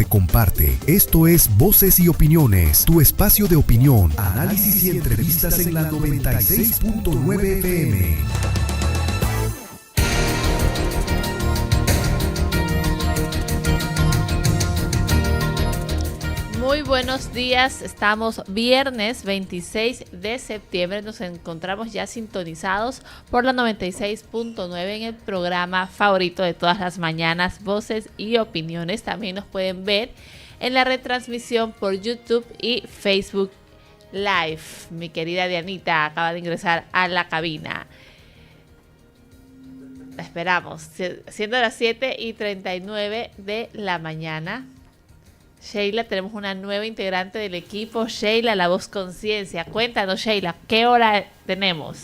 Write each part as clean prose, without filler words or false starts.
comparte. Esto es Voces y Opiniones, tu espacio de opinión, análisis y entrevistas en la 96.9 FM. Muy buenos días, estamos viernes 26 de septiembre, nos encontramos ya sintonizados por la 96.9 en el programa favorito de todas las mañanas, Voces y Opiniones. También nos pueden ver en la retransmisión por YouTube y Facebook Live. Mi querida Dianita acaba de ingresar a la cabina. La esperamos, siendo las 7:39 de la mañana. Sheila, tenemos una nueva integrante del equipo, Sheila, la voz conciencia. Cuéntanos, Sheila, ¿qué hora tenemos?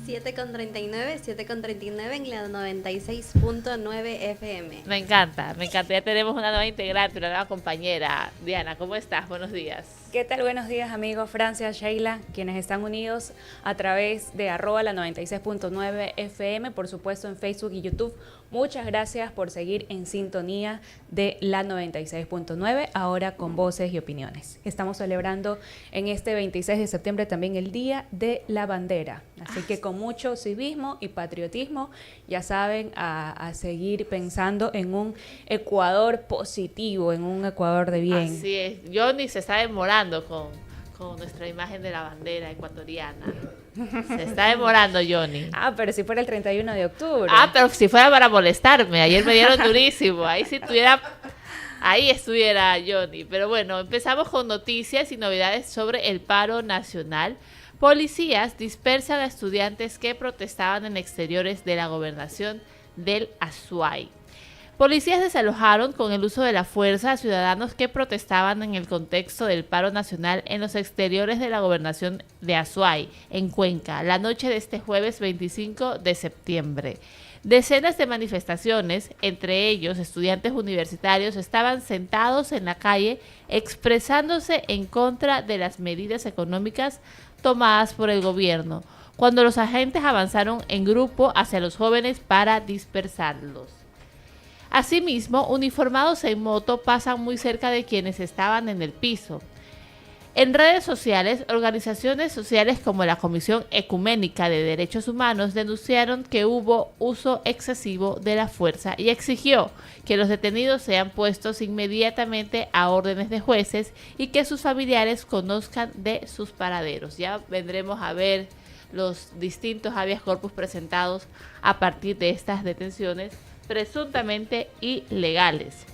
7:39 en la 96.9 FM. Me encanta, ya tenemos una nueva integrante, una nueva compañera. Diana, ¿cómo estás? Buenos días. ¿Qué tal? Buenos días, amigos. Francia, Sheila, quienes están unidos a través de @la 96.9 FM, por supuesto en Facebook y YouTube. Muchas gracias por seguir en sintonía de la 96.9, ahora con Voces y Opiniones. Estamos celebrando en este 26 de septiembre también el Día de la Bandera, así que con mucho civismo y patriotismo, ya saben, a seguir pensando en un Ecuador positivo, en un Ecuador de bien. Así es, Johnny se está demorando con nuestra imagen de la bandera ecuatoriana. Se está demorando, Johnny. Pero si fuera el 31 de octubre. Pero si fuera para molestarme. Ayer me dieron durísimo. Ahí estuviera Johnny. Pero bueno, empezamos con noticias y novedades sobre el paro nacional. Policías dispersan a estudiantes que protestaban en exteriores de la gobernación del Azuay. Policías desalojaron con el uso de la fuerza a ciudadanos que protestaban en el contexto del paro nacional en los exteriores de la gobernación de Azuay, en Cuenca, la noche de este jueves 25 de septiembre. Decenas de manifestaciones, entre ellos estudiantes universitarios, estaban sentados en la calle expresándose en contra de las medidas económicas tomadas por el gobierno, cuando los agentes avanzaron en grupo hacia los jóvenes para dispersarlos. Asimismo, uniformados en moto pasan muy cerca de quienes estaban en el piso. En redes sociales, organizaciones sociales como la Comisión Ecuménica de Derechos Humanos denunciaron que hubo uso excesivo de la fuerza y exigió que los detenidos sean puestos inmediatamente a órdenes de jueces y que sus familiares conozcan de sus paraderos. Ya vendremos a ver los distintos habeas corpus presentados a partir de estas detenciones presuntamente ilegales.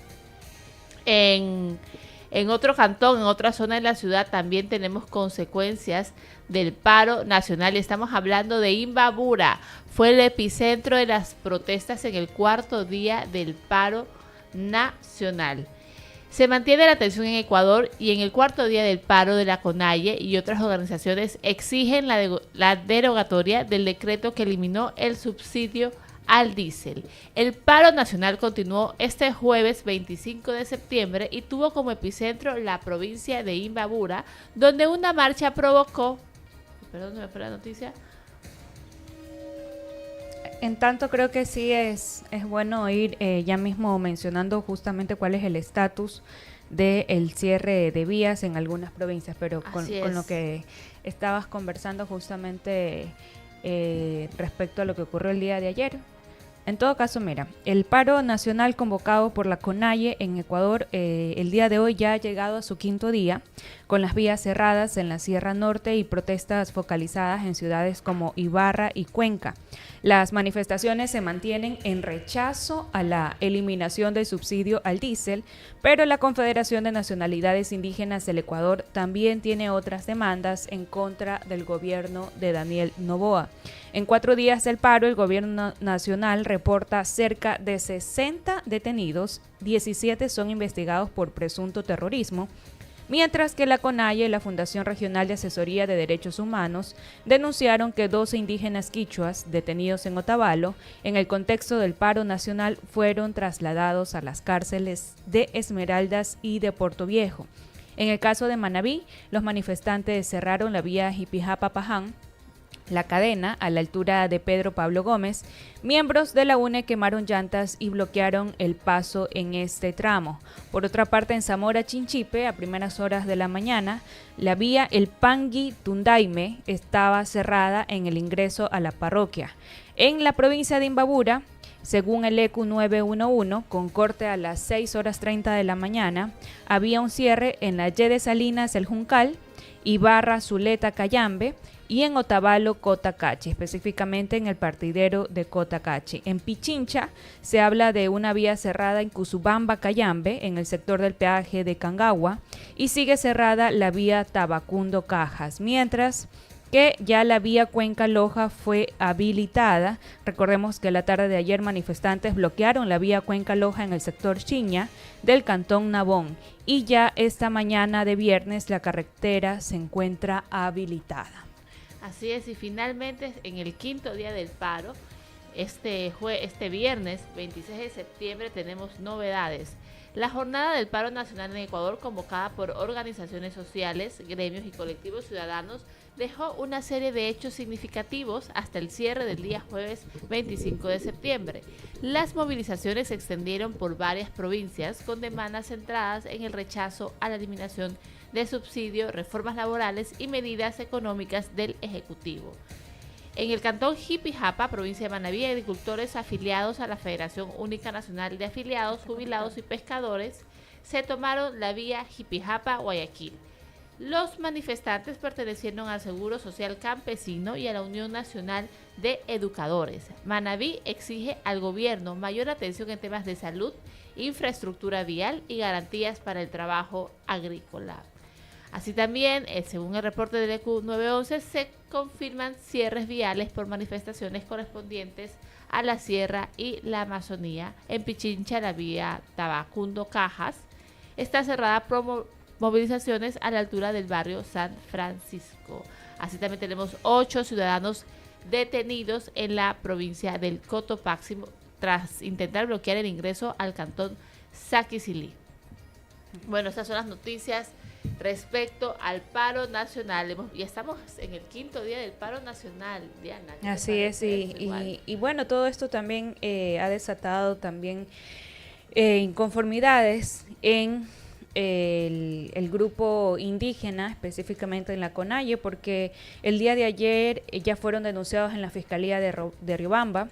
En otro cantón, en otra zona de la ciudad, también tenemos consecuencias del paro nacional y estamos hablando de Imbabura. Fue el epicentro de las protestas en el cuarto día del paro nacional. Se mantiene la tensión en Ecuador y en el cuarto día del paro de la CONAIE y otras organizaciones exigen la derogatoria del decreto que eliminó el subsidio al diésel. El paro nacional continuó este jueves 25 de septiembre y tuvo como epicentro la provincia de Imbabura, donde una marcha provocó... Perdón, ¿me fue la noticia? En tanto, creo que sí es bueno ir ya mismo mencionando justamente cuál es el estatus del cierre de vías en algunas provincias, pero con lo que estabas conversando justamente respecto a lo que ocurrió el día de ayer. En todo caso, mira, el paro nacional convocado por la CONAIE en Ecuador el día de hoy ya ha llegado a su quinto día, con las vías cerradas en la Sierra Norte y protestas focalizadas en ciudades como Ibarra y Cuenca. Las manifestaciones se mantienen en rechazo a la eliminación del subsidio al diésel, pero la Confederación de Nacionalidades Indígenas del Ecuador también tiene otras demandas en contra del gobierno de Daniel Noboa. En 4 días del paro, el gobierno nacional reporta cerca de 60 detenidos, 17 son investigados por presunto terrorismo, mientras que la CONAIE y la Fundación Regional de Asesoría de Derechos Humanos denunciaron que 12 indígenas quichuas detenidos en Otavalo, en el contexto del paro nacional, fueron trasladados a las cárceles de Esmeraldas y de Puerto Viejo. En el caso de Manabí, los manifestantes cerraron la vía Jipijapa-Paján La Cadena, a la altura de Pedro Pablo Gómez, miembros de la UNE quemaron llantas y bloquearon el paso en este tramo. Por otra parte, en Zamora Chinchipe, a primeras horas de la mañana, la vía El Pangui-Tundaime estaba cerrada en el ingreso a la parroquia. En la provincia de Imbabura, según el ECU 911, con corte a las 6:30 de la mañana, había un cierre en la Y de Salinas El Juncal, Ibarra Zuleta Cayambe, y en Otavalo, Cotacachi, específicamente en el partidero de Cotacachi. En Pichincha se habla de una vía cerrada en Cusubamba, Cayambe, en el sector del peaje de Cangagua, y sigue cerrada la vía Tabacundo, Cajas, mientras que ya la vía Cuenca Loja fue habilitada. Recordemos que la tarde de ayer manifestantes bloquearon la vía Cuenca Loja en el sector Chiña del cantón Nabón, y ya esta mañana de viernes la carretera se encuentra habilitada. Así es, y finalmente en el quinto día del paro, este viernes 26 de septiembre tenemos novedades. La jornada del paro nacional en Ecuador, convocada por organizaciones sociales, gremios y colectivos ciudadanos, dejó una serie de hechos significativos hasta el cierre del día jueves 25 de septiembre. Las movilizaciones se extendieron por varias provincias con demandas centradas en el rechazo a la eliminación de subsidio, reformas laborales y medidas económicas del Ejecutivo. En el cantón Jipijapa, provincia de Manabí, agricultores afiliados a la Federación Única Nacional de Afiliados, Jubilados y Pescadores se tomaron la vía Jipijapa-Guayaquil. Los manifestantes pertenecieron al Seguro Social Campesino y a la Unión Nacional de Educadores. Manabí exige al gobierno mayor atención en temas de salud, infraestructura vial y garantías para el trabajo agrícola. Así también, según el reporte del ECU 911, se confirman cierres viales por manifestaciones correspondientes a la Sierra y la Amazonía. En Pichincha, la vía Tabacundo Cajas está cerrada por movilizaciones a la altura del barrio San Francisco. Así también tenemos 8 ciudadanos detenidos en la provincia del Cotopaxi tras intentar bloquear el ingreso al cantón Saquicilí. Bueno, estas son las noticias respecto al paro nacional. Ya estamos en el quinto día del paro nacional, Diana. Así es, y bueno, todo esto también ha desatado también inconformidades en el grupo indígena, específicamente en la CONAIE, porque el día de ayer ya fueron denunciados en la Fiscalía de Riobamba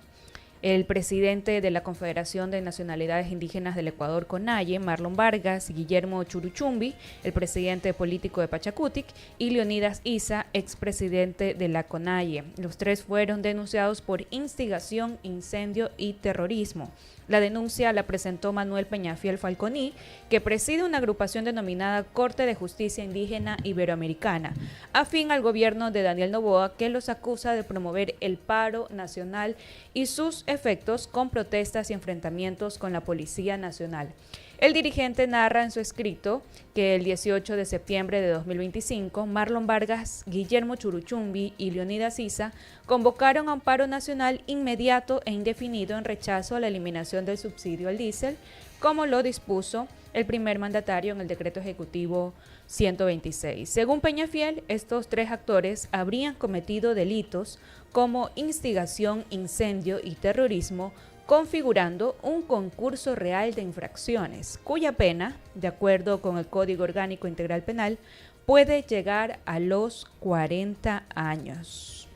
el presidente de la Confederación de Nacionalidades Indígenas del Ecuador, CONAIE, Marlon Vargas, Guillermo Churuchumbi, el presidente político de Pachacutic, y Leonidas Issa, expresidente de la CONAIE. Los tres fueron denunciados por instigación, incendio y terrorismo. La denuncia la presentó Manuel Peñafiel Falconi, que preside una agrupación denominada Corte de Justicia Indígena Iberoamericana, afín al gobierno de Daniel Noboa, que los acusa de promover el paro nacional y sus efectos con protestas y enfrentamientos con la Policía Nacional. El dirigente narra en su escrito que el 18 de septiembre de 2025, Marlon Vargas, Guillermo Churuchumbi y Leonidas Issa convocaron a un paro nacional inmediato e indefinido en rechazo a la eliminación del subsidio al diésel, como lo dispuso el primer mandatario en el decreto ejecutivo 126. Según Peñafiel, estos tres actores habrían cometido delitos como instigación, incendio y terrorismo, configurando un concurso real de infracciones, cuya pena, de acuerdo con el Código Orgánico Integral Penal, puede llegar a los 40 años.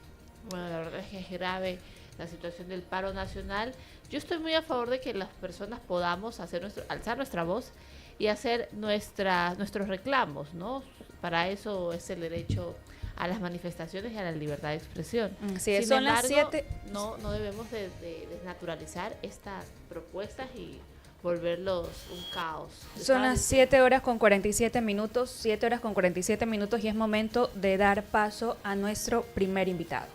Bueno, la verdad es que es grave la situación del paro nacional. Yo estoy muy a favor de que las personas podamos alzar nuestra voz y hacer nuestros reclamos, ¿no? Para eso es el derecho a las manifestaciones y a la libertad de expresión. Sí, Sin son embargo, las 7. No debemos de desnaturalizar estas propuestas y volverlos un caos. Son las 7 horas con 47 minutos, 7 horas con 47 minutos, y es momento de dar paso a nuestro primer invitado.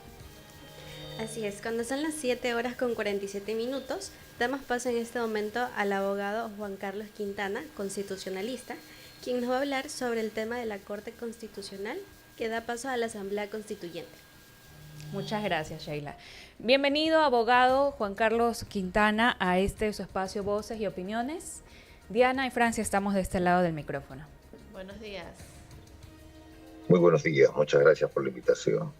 Así es, cuando son las 7 horas con 47 minutos, damos paso en este momento al abogado Juan Carlos Quintana, constitucionalista, quien nos va a hablar sobre el tema de la Corte Constitucional, que da paso a la Asamblea Constituyente. Muchas gracias, Sheila. Bienvenido, abogado Juan Carlos Quintana, a su espacio Voces y Opiniones. Diana y Francia estamos de este lado del micrófono. Buenos días. Muy buenos días, muchas gracias por la invitación.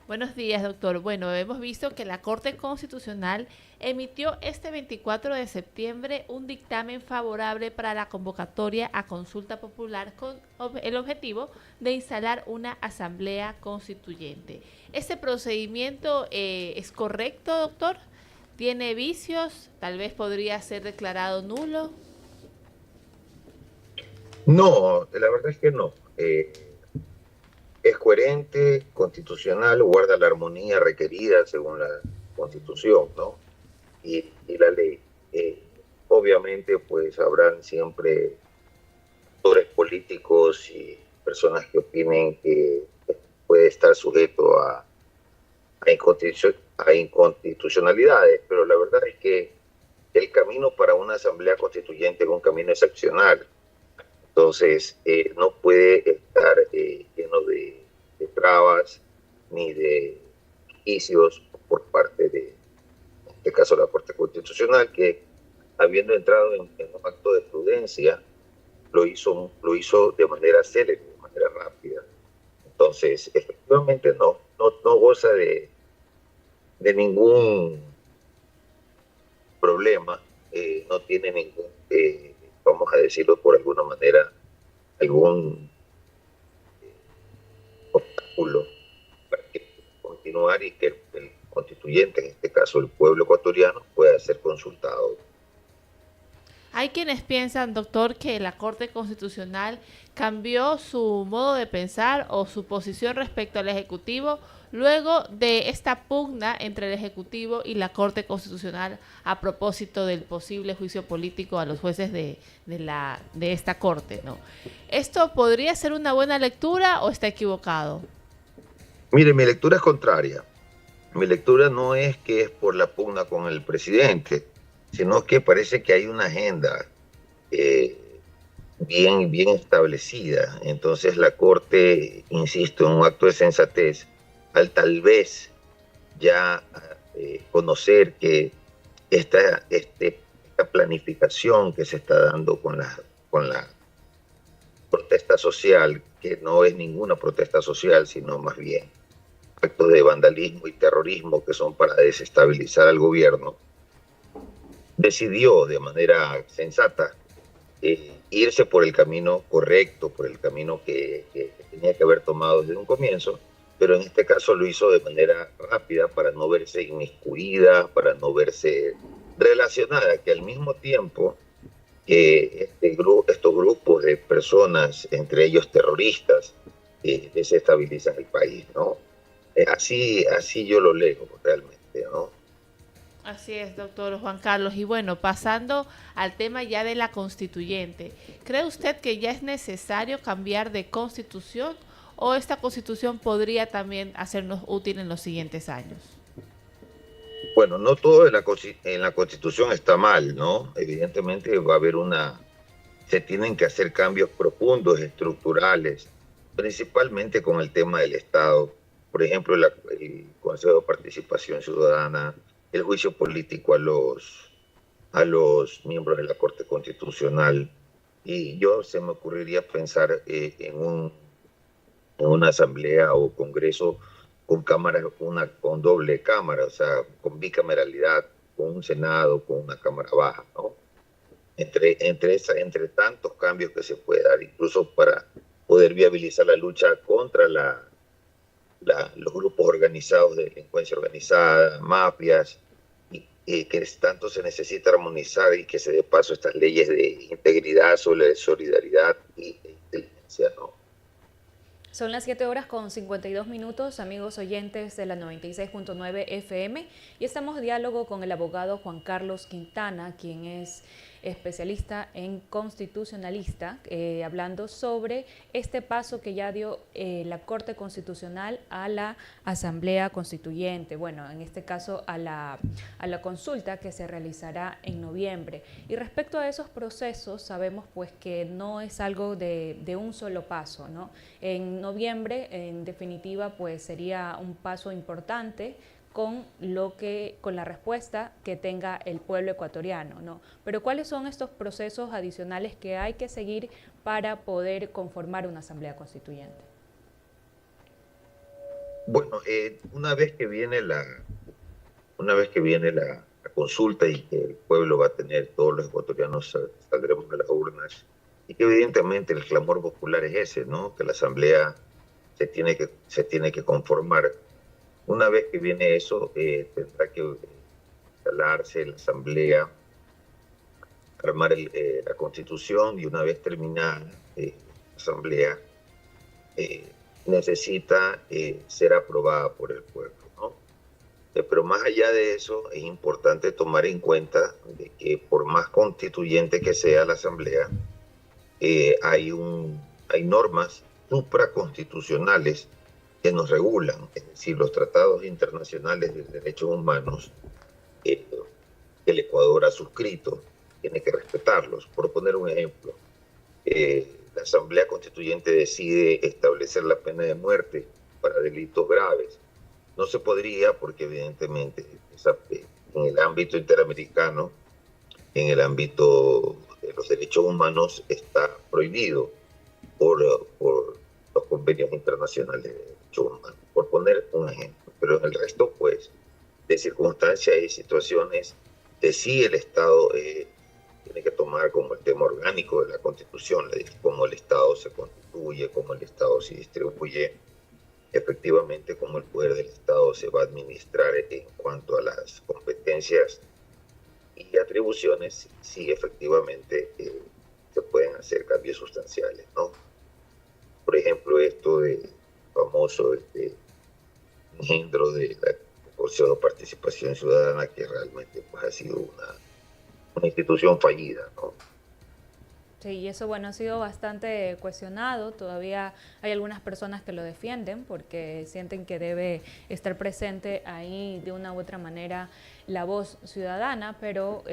Buenos días, doctor. Bueno, hemos visto que la Corte Constitucional emitió este 24 de septiembre un dictamen favorable para la convocatoria a consulta popular con el objetivo de instalar una asamblea constituyente. ¿Este procedimiento es correcto, doctor? ¿Tiene vicios? ¿Tal vez podría ser declarado nulo? No, la verdad es que no. Es coherente, constitucional, guarda la armonía requerida según la Constitución, ¿no? Y la ley. Obviamente, pues habrán siempre actores políticos y personas que opinen que puede estar sujeto a inconstitucionalidades, pero la verdad es que el camino para una asamblea constituyente es un camino excepcional. Entonces, no puede estar lleno de trabas ni de juicios por parte de, en este caso, la Corte Constitucional, que habiendo entrado en un acto de prudencia, lo hizo de manera célere, de manera rápida. Entonces, efectivamente no goza de ningún problema, no tiene ningún, vamos a decirlo por alguna manera, algún obstáculo para que continuar y que el constituyente, en este caso el pueblo ecuatoriano, pueda ser consultado. Hay quienes piensan, doctor, que la Corte Constitucional cambió su modo de pensar o su posición respecto al Ejecutivo luego de esta pugna entre el Ejecutivo y la Corte Constitucional a propósito del posible juicio político a los jueces de esta Corte, ¿no? ¿Esto podría ser una buena lectura o está equivocado? Mire, mi lectura es contraria. Mi lectura no es que es por la pugna con el presidente, sino que parece que hay una agenda bien establecida. Entonces la Corte, insisto, en un acto de sensatez, al tal vez ya conocer que esta planificación que se está dando con la protesta social, que no es ninguna protesta social, sino más bien actos de vandalismo y terrorismo que son para desestabilizar al gobierno, decidió de manera sensata irse por el camino correcto, por el camino que tenía que haber tomado desde un comienzo, pero en este caso lo hizo de manera rápida para no verse inmiscuida, para no verse relacionada, que al mismo tiempo estos grupos de personas, entre ellos terroristas, desestabilizan el país, ¿no? Así yo lo leo realmente, ¿no? Así es, doctor Juan Carlos. Y bueno, pasando al tema ya de la constituyente, ¿cree usted que ya es necesario cambiar de constitución o esta constitución podría también hacernos útil en los siguientes años? Bueno, no todo en la constitución está mal, ¿no? Evidentemente va a haber se tienen que hacer cambios profundos, estructurales, principalmente con el tema del Estado. Por ejemplo, el Consejo de Participación Ciudadana, el juicio político a los miembros de la Corte Constitucional. Y se me ocurriría pensar en una asamblea o congreso con cámaras, con doble cámara, o sea, con bicameralidad, con un Senado, con una Cámara Baja, ¿no? Entre tantos cambios que se puede dar, incluso para poder viabilizar la lucha contra los grupos organizados de delincuencia organizada, mafias, y que tanto se necesita armonizar y que se dé paso a estas leyes de integridad, solidaridad y inteligencia, ¿no? Son las 7:52, amigos oyentes de la 96.9 FM, y estamos en diálogo con el abogado Juan Carlos Quintana, quien es especialista en constitucionalista, hablando sobre este paso que ya dio la Corte Constitucional a la Asamblea Constituyente, bueno, en este caso a la consulta que se realizará en noviembre. Y respecto a esos procesos, sabemos pues que no es algo de un solo paso, ¿no? En noviembre, en definitiva, pues sería un paso importante con la respuesta que tenga el pueblo ecuatoriano, ¿no? Pero ¿cuáles son estos procesos adicionales que hay que seguir para poder conformar una asamblea constituyente? Bueno, una vez que viene la consulta y que el pueblo va a tener, todos los ecuatorianos saldremos a las urnas, y que evidentemente el clamor popular es ese, ¿no? Que la asamblea se tiene que conformar. Una vez que viene eso, tendrá que instalarse la asamblea, armar la constitución, y una vez terminada la asamblea, necesita ser aprobada por el pueblo, ¿no? Pero más allá de eso, es importante tomar en cuenta de que por más constituyente que sea la asamblea, hay normas supraconstitucionales que nos regulan, es decir, los tratados internacionales de derechos humanos que el Ecuador ha suscrito, tiene que respetarlos. Por poner un ejemplo, la Asamblea Constituyente decide establecer la pena de muerte para delitos graves. No se podría porque evidentemente en el ámbito interamericano, en el ámbito de los derechos humanos, está prohibido por los convenios internacionales de derechos humanos, por poner un ejemplo. Pero en el resto, pues, de circunstancias y situaciones de sí el Estado tiene que tomar como el tema orgánico de la Constitución, cómo el Estado se constituye, cómo el Estado se distribuye, efectivamente cómo el poder del Estado se va a administrar en cuanto a las competencias y atribuciones, sí efectivamente se pueden hacer cambios sustanciales, ¿no? Por ejemplo, esto de famoso engendro de la Consejo de Participación Ciudadana, que realmente pues ha sido una institución fallida, ¿no? Sí, y eso, bueno, ha sido bastante cuestionado. Todavía hay algunas personas que lo defienden porque sienten que debe estar presente ahí de una u otra manera la voz ciudadana, pero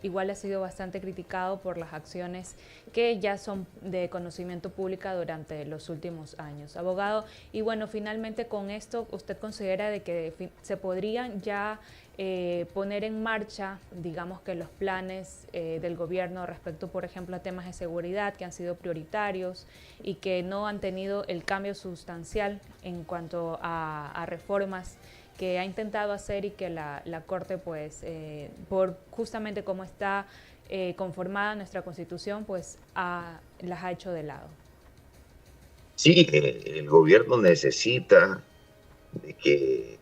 igual ha sido bastante criticado por las acciones que ya son de conocimiento público durante los últimos años. Abogado, y bueno, finalmente con esto, ¿usted considera de que se podrían ya poner en marcha, digamos que los planes del gobierno respecto, por ejemplo, a temas de seguridad que han sido prioritarios y que no han tenido el cambio sustancial en cuanto a reformas que ha intentado hacer y que la Corte, pues, por justamente cómo está conformada nuestra Constitución, pues las ha hecho de lado? Sí, el gobierno necesita de que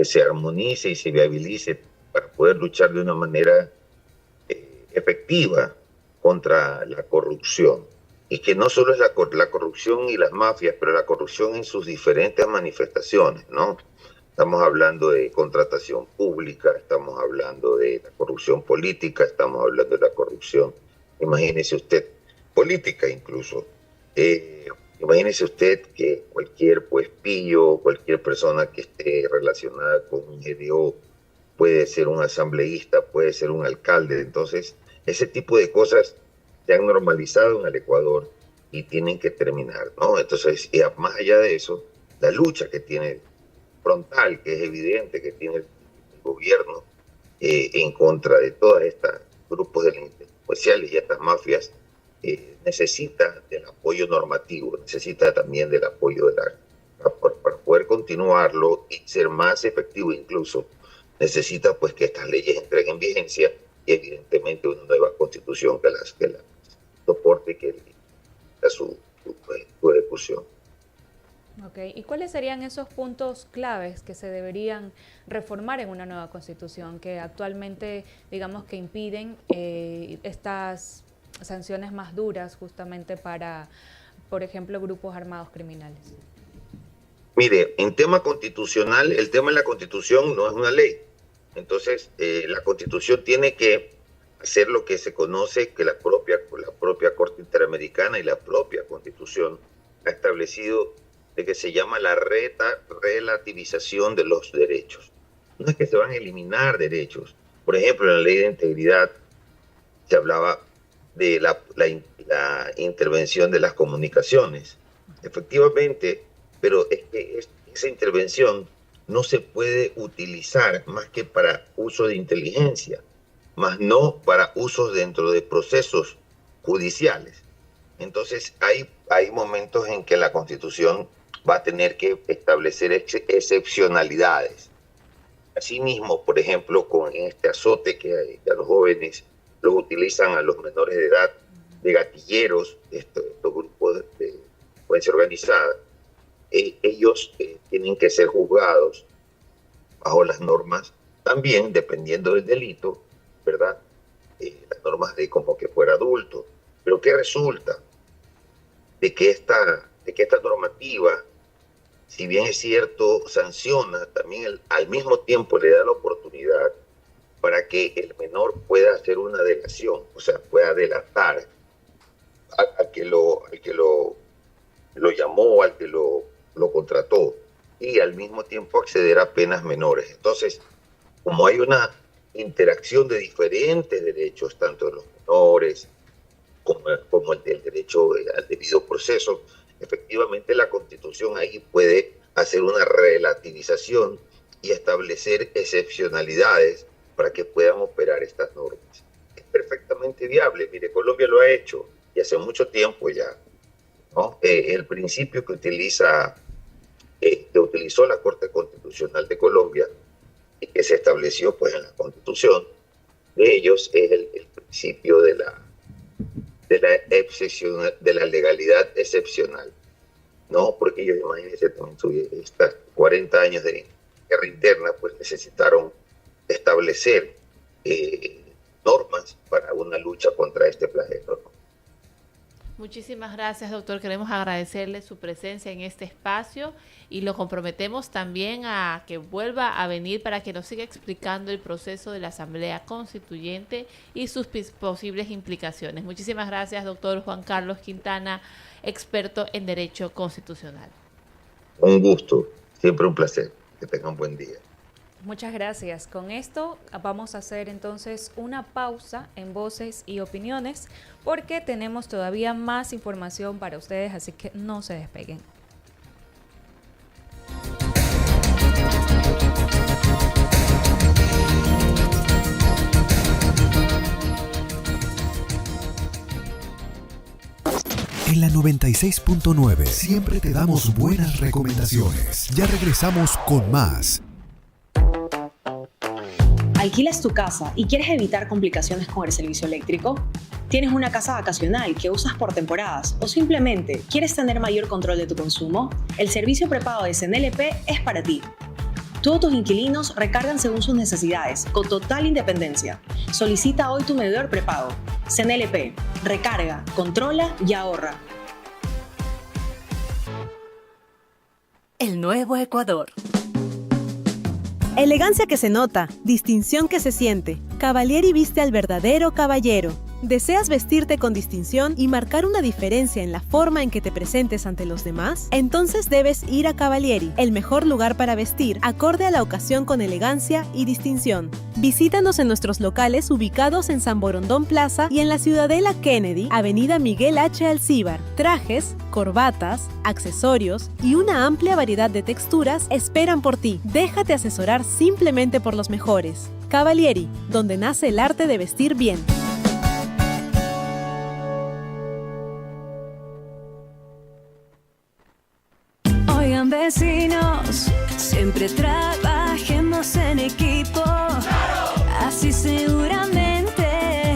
se armonice y se viabilice para poder luchar de una manera efectiva contra la corrupción. Y que no solo es la corrupción y las mafias, pero la corrupción en sus diferentes manifestaciones, ¿no? Estamos hablando de contratación pública, estamos hablando de la corrupción política, estamos hablando de la corrupción, imagínese usted, política incluso. Imagínese usted que cualquier pues pillo, cualquier persona que esté relacionada con un GDO puede ser un asambleísta, puede ser un alcalde. Entonces, ese tipo de cosas se han normalizado en el Ecuador y tienen que terminar, ¿no? Entonces, más allá de eso, la lucha que tiene frontal, que es evidente que tiene el gobierno en contra de todos estos grupos delincuenciales y estas mafias, necesita del apoyo normativo, necesita también del apoyo para poder continuarlo y ser más efectivo incluso, necesita pues que estas leyes entreguen vigencia y evidentemente una nueva constitución que las soporte y que su ejecución. Ok, ¿y cuáles serían esos puntos claves que se deberían reformar en una nueva constitución que actualmente, digamos, que impiden estas sanciones más duras justamente para, por ejemplo, grupos armados criminales? Mire, en tema constitucional, el tema de la Constitución no es una ley. Entonces, la Constitución tiene que hacer lo que se conoce que la propia Corte Interamericana y la propia Constitución ha establecido, de que se llama la relativización de los derechos. No es que se van a eliminar derechos. Por ejemplo, en la Ley de Integridad se hablaba de la intervención de las comunicaciones. Efectivamente, pero es que esa intervención no se puede utilizar más que para uso de inteligencia, más no para usos dentro de procesos judiciales. Entonces hay momentos en que la Constitución va a tener que establecer excepcionalidades. Asimismo, por ejemplo, con este azote que a los jóvenes los utilizan a los menores de edad de gatilleros, estos grupos de delincuencia organizada, ellos tienen que ser juzgados bajo las normas, también dependiendo del delito, ¿verdad? Las normas de como que fuera adulto. Pero ¿qué resulta? De que esta normativa, si bien es cierto, sanciona, también al mismo tiempo le da la oportunidad para que el menor pueda hacer una delación, o sea, pueda delatar al que lo llamó, al que lo contrató, y al mismo tiempo acceder a penas menores. Entonces, como hay una interacción de diferentes derechos, tanto de los menores como el del derecho al debido proceso, efectivamente la Constitución ahí puede hacer una relativización y establecer excepcionalidades para que puedan operar estas normas. Es perfectamente viable. Mire, Colombia lo ha hecho y hace mucho tiempo ya, ¿no? El principio que utilizó la Corte Constitucional de Colombia y que se estableció pues en la Constitución de ellos es el principio de la legalidad excepcional, ¿no? Porque ellos, imagínense, también estas 40 años de guerra interna, pues necesitaron establecer normas para una lucha contra este flagelo, ¿no? Muchísimas gracias, doctor. Queremos agradecerle su presencia en este espacio y lo comprometemos también a que vuelva a venir para que nos siga explicando el proceso de la Asamblea Constituyente y sus posibles implicaciones. Muchísimas gracias, doctor Juan Carlos Quintana, experto en Derecho Constitucional. Un gusto, siempre un placer. Que tengan un buen día. Muchas gracias. Con esto vamos a hacer entonces una pausa en Voces y Opiniones porque tenemos todavía más información para ustedes, así que no se despeguen. En la 96.9 siempre te damos buenas recomendaciones. Ya regresamos con más. ¿Alquilas tu casa y quieres evitar complicaciones con el servicio eléctrico? ¿Tienes una casa vacacional que usas por temporadas o simplemente quieres tener mayor control de tu consumo? El servicio prepago de CNLP es para ti. Todos tus inquilinos recargan según sus necesidades, con total independencia. Solicita hoy tu medidor prepago. CNLP, recarga, controla y ahorra. El nuevo Ecuador. Elegancia que se nota, distinción que se siente. Cavalieri viste al verdadero caballero. ¿Deseas vestirte con distinción y marcar una diferencia en la forma en que te presentes ante los demás? Entonces debes ir a Cavalieri, el mejor lugar para vestir, acorde a la ocasión con elegancia y distinción. Visítanos en nuestros locales ubicados en San Borondón Plaza y en la Ciudadela Kennedy, Avenida Miguel H. Alcíbar. Trajes, corbatas, accesorios y una amplia variedad de texturas esperan por ti. Déjate asesorar simplemente por los mejores. Cavalieri, donde nace el arte de vestir bien. Oigan, vecinos, siempre trabajemos en equipo. ¡Claro! Así seguramente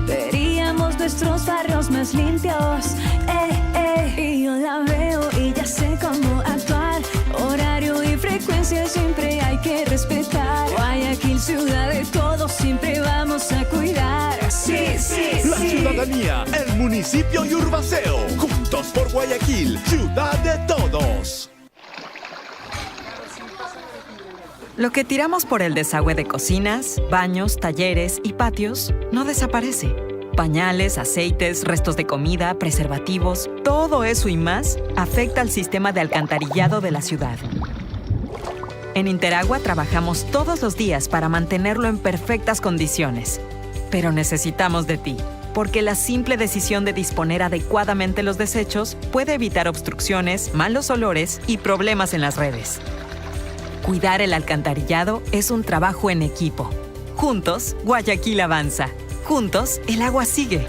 veríamos nuestros barrios más limpios. Y yo la veo y ya sé cómo actuar. Horario y frecuencia siempre hay que respetar. Guayaquil, ciudad de todos, siempre vamos a cuidar. Sí, sí, La ciudadanía, el municipio y Urbaceo. Juntos por Guayaquil, ciudad de todos. Lo que tiramos por el desagüe de cocinas, baños, talleres y patios no desaparece. Pañales, aceites, restos de comida, preservativos, todo eso y más afecta al sistema de alcantarillado de la ciudad. En Interagua trabajamos todos los días para mantenerlo en perfectas condiciones. Pero necesitamos de ti, porque la simple decisión de disponer adecuadamente los desechos puede evitar obstrucciones, malos olores y problemas en las redes. Cuidar el alcantarillado es un trabajo en equipo. Juntos, Guayaquil avanza. Juntos, el agua sigue.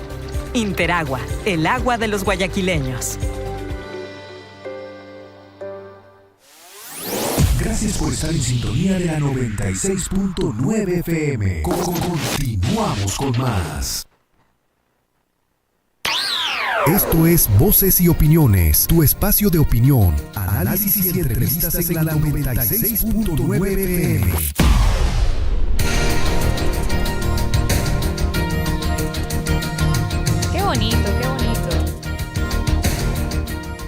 Interagua, el agua de los guayaquileños. Gracias por estar en sintonía de la 96.9 FM. Continuamos con más. Esto es Voces y Opiniones, tu espacio de opinión, análisis y entrevistas en la 96.9 FM. Qué bonito, qué bonito.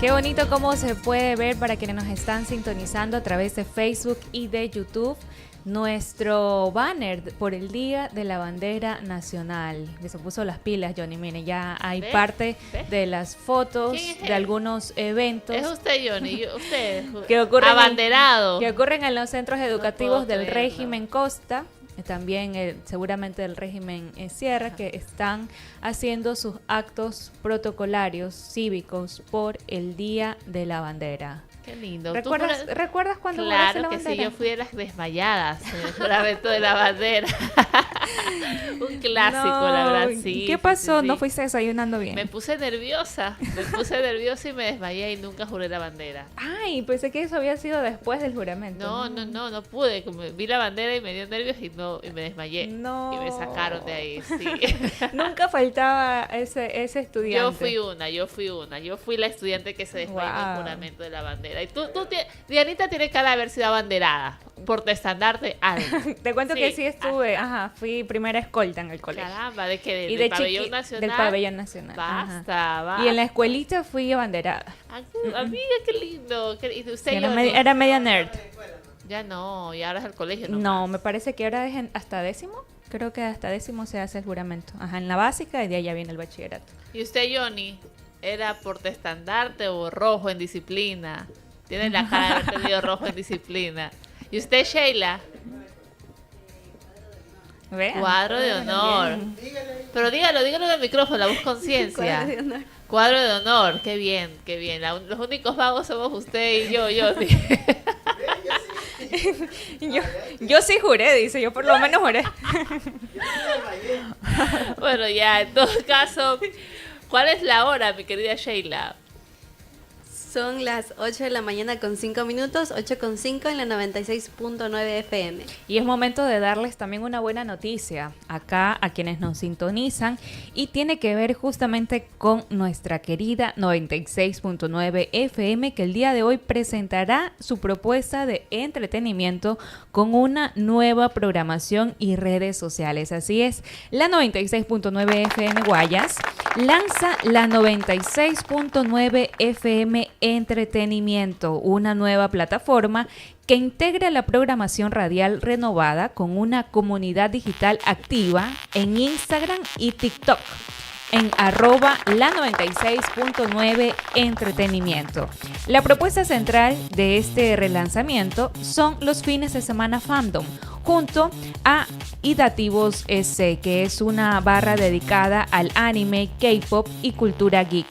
Qué bonito cómo se puede ver para quienes nos están sintonizando a través de Facebook y de YouTube. Nuestro banner por el Día de la Bandera Nacional, que se puso las pilas, Johnny. Mire, ya hay parte de las fotos de algunos eventos. Es usted, Johnny, usted, que ocurren abanderado. Que ocurren en los centros educativos del régimen Costa, también seguramente del régimen Sierra, que están haciendo sus actos protocolarios cívicos por el Día de la Bandera. Qué lindo. ¿Recuerdas cuando Claro la que bandera? Sí, yo fui de las desmayadas en el juramento de la bandera. Un clásico, no, la verdad, sí. ¿Qué pasó? Sí. ¿No fuiste desayunando bien? Me puse nerviosa y me desmayé y nunca juré la bandera. Ay, pensé que eso había sido después del juramento. No pude. Vi la bandera y me dio nervios y me desmayé. No. Y me sacaron de ahí, sí. Nunca faltaba ese estudiante. Yo fui la estudiante que se desmayó en el juramento de la bandera. Y Dianita tiene cara de haber sido abanderada por tu estandarte algo. Te cuento que sí estuve, fui primera escolta en el colegio. Caramba, ¿de qué? ¿Del pabellón nacional? Del pabellón nacional. Basta. Y en la escuelita fui abanderada. Amiga, qué lindo. ¿Y usted era media nerd. Ya no, y ahora es el colegio. No, me parece que ahora es hasta décimo. Creo que hasta décimo se hace el juramento. En la básica y de allá viene el bachillerato. ¿Y usted, Johnny, era portaestandarte o rojo en disciplina? Tiene la cara de haber tenido rojo en disciplina. ¿Y usted, Sheila? Vean. Cuadro de honor. Pero dígalo en el micrófono, la voz conciencia. Cuadro de honor. Cuadro de honor, qué bien. Los únicos vagos somos usted y yo, Johnny. Yo sí juré, dice, yo por lo menos juré. Bueno, ya, en todo caso, ¿cuál es la hora, mi querida Sheila? Son las 8 de la mañana con 5 minutos, 8:05 en la 96.9 FM. Y es momento de darles también una buena noticia acá a quienes nos sintonizan y tiene que ver justamente con nuestra querida 96.9 FM, que el día de hoy presentará su propuesta de entretenimiento con una nueva programación y redes sociales. Así es, la 96.9 FM Guayas lanza la 96.9 FM Entretenimiento, una nueva plataforma que integra la programación radial renovada con una comunidad digital activa en Instagram y TikTok en @la96.9 entretenimiento. La propuesta central de este relanzamiento son los fines de semana fandom, junto a Idativos S, que es una barra dedicada al anime, K-pop y cultura geek.